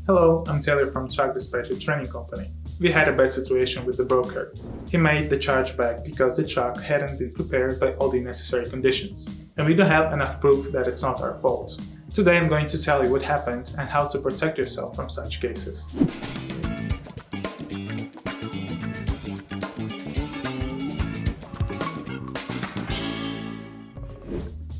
Hello, I'm Taylor from Truck Dispatcher Training Company. We had a bad situation with the broker. He made the chargeback because the truck hadn't been prepared by all the necessary conditions, and we don't have enough proof that it's not our fault. Today I'm going to tell you what happened and how to protect yourself from such cases.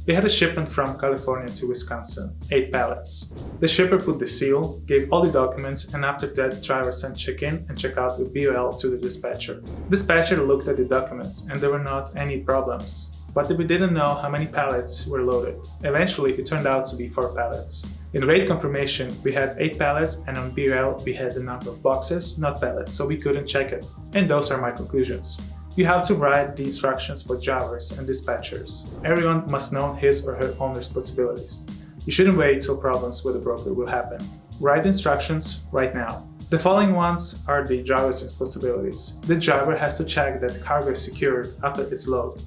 We had a shipment from California to Wisconsin, 8 pallets. The shipper put the seal, gave all the documents, and after that the driver sent check-in and check-out with BOL to the dispatcher. Dispatcher looked at the documents and there were not any problems, but we didn't know how many pallets were loaded. Eventually it turned out to be 4 pallets. In rate confirmation we had 8 pallets, and on BOL we had the number of boxes, not pallets, so we couldn't check it. And those are my conclusions. You have to write the instructions for drivers and dispatchers. Everyone must know his or her own responsibilities. You shouldn't wait till problems with a broker will happen. Write the instructions right now. The following ones are the driver's responsibilities. The driver has to check that cargo is secured after its load.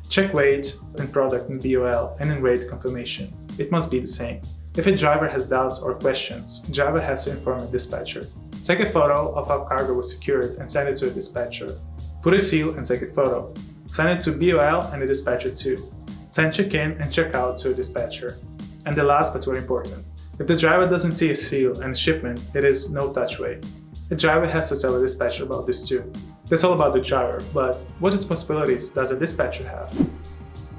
Check weight and product in BOL and in rate confirmation. It must be the same. If a driver has doubts or questions, the driver has to inform a dispatcher. Take a photo of how cargo was secured and send it to a dispatcher. Put a seal and take a photo. Send it to BOL and the dispatcher too. Send check-in and check-out to a dispatcher. And the last but very important, if the driver doesn't see a seal and a shipment, it is no touch way. The driver has to tell a dispatcher about this too. That's all about the driver, but what responsibilities does a dispatcher have?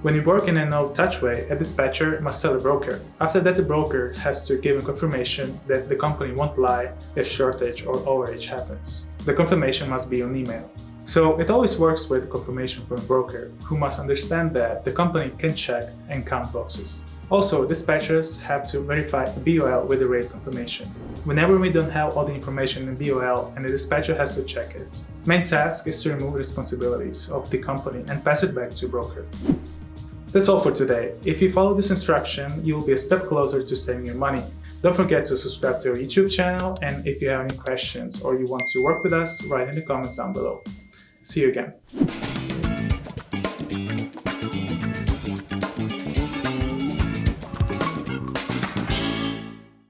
When you work in a no-touch way, a dispatcher must tell a broker. After that, the broker has to give a confirmation that the company won't lie if shortage or overage happens. The confirmation must be on email. So it always works with confirmation from a broker, who must understand that the company can check and count boxes. Also, dispatchers have to verify the BOL with the rate confirmation. Whenever we don't have all the information in BOL and the dispatcher has to check it. Main task is to remove responsibilities of the company and pass it back to a broker. That's all for today. If you follow this instruction, you will be a step closer to saving your money. Don't forget to subscribe to our YouTube channel, and if you have any questions or you want to work with us, write in the comments down below. See you again.